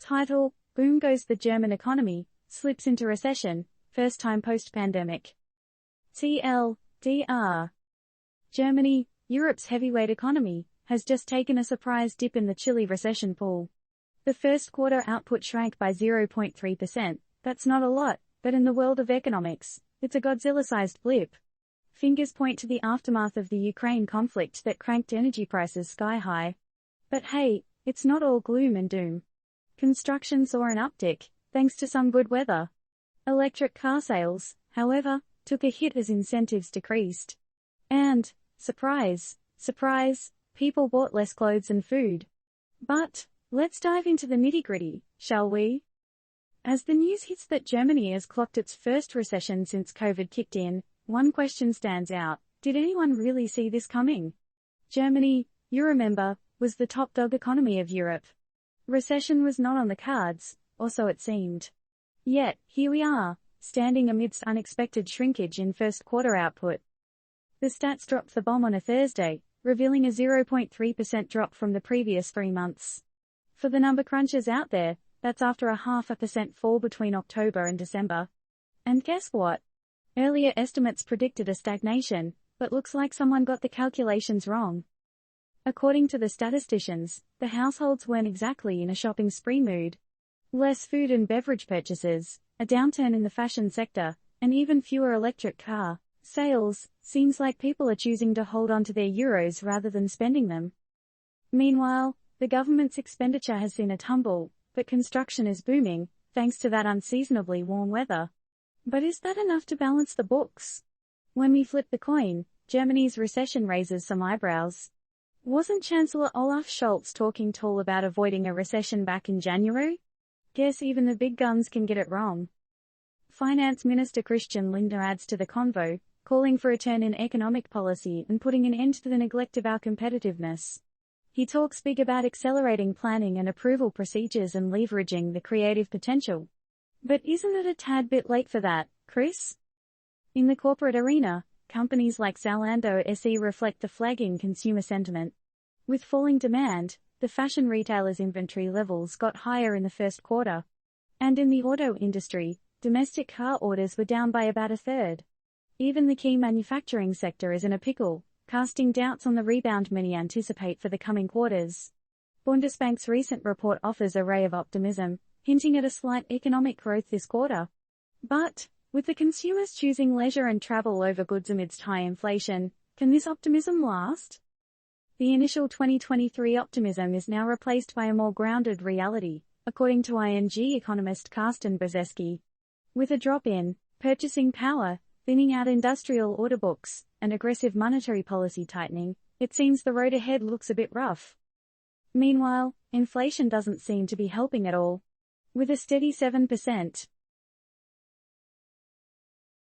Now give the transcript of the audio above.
Title: Boom goes the German economy, slips into recession, first time post-pandemic. TLDR. Germany, Europe's heavyweight economy, has just taken a surprise dip in the chilly recession pool. The first quarter output shrank by 0.3%. That's not a lot, but in the world of economics, it's a Godzilla-sized blip. Fingers point to the aftermath of the Ukraine conflict that cranked energy prices sky high. But hey, it's not all gloom and doom. Construction saw an uptick, thanks to some good weather. Electric car sales, however, took a hit as incentives decreased. And, surprise, surprise, people bought less clothes and food. But, let's dive into the nitty-gritty, shall we? As the news hits that Germany has clocked its first recession since COVID kicked in, one question stands out: did anyone really see this coming? Germany, you remember, was the top dog economy of Europe. Recession was not on the cards, or so it seemed. Yet, here we are, standing amidst unexpected shrinkage in first quarter output. The stats dropped the bomb on a Thursday, revealing a 0.3% drop from the previous 3 months. For the number crunchers out there, that's after a 0.5% fall between October and December. And guess what? Earlier estimates predicted a stagnation, but looks like someone got the calculations wrong. According to the statisticians, the households weren't exactly in a shopping spree mood. Less food and beverage purchases, a downturn in the fashion sector, and even fewer electric car sales, seems like people are choosing to hold on to their euros rather than spending them. Meanwhile, the government's expenditure has seen a tumble, but construction is booming, thanks to that unseasonably warm weather. But is that enough to balance the books? When we flip the coin, Germany's recession raises some eyebrows. Wasn't Chancellor Olaf Scholz talking tall about avoiding a recession back in January? Guess even the big guns can get it wrong. Finance Minister Christian Lindner adds to the convo, calling for a turn in economic policy and putting an end to the neglect of our competitiveness. He talks big about accelerating planning and approval procedures and leveraging the creative potential. But isn't it a tad bit late for that, Chris? In the corporate arena, companies like Zalando SE reflect the flagging consumer sentiment. With falling demand, the fashion retailer's inventory levels got higher in the first quarter. And in the auto industry, domestic car orders were down by about a third. Even the key manufacturing sector is in a pickle, casting doubts on the rebound many anticipate for the coming quarters. Bundesbank's recent report offers a ray of optimism, hinting at a slight economic growth this quarter. But, with the consumers choosing leisure and travel over goods amidst high inflation, can this optimism last? The initial 2023 optimism is now replaced by a more grounded reality, according to ING economist Carsten Brzeski. With a drop in purchasing power, thinning out industrial order books, and aggressive monetary policy tightening, it seems the road ahead looks a bit rough. Meanwhile, inflation doesn't seem to be helping at all. With a steady 7%,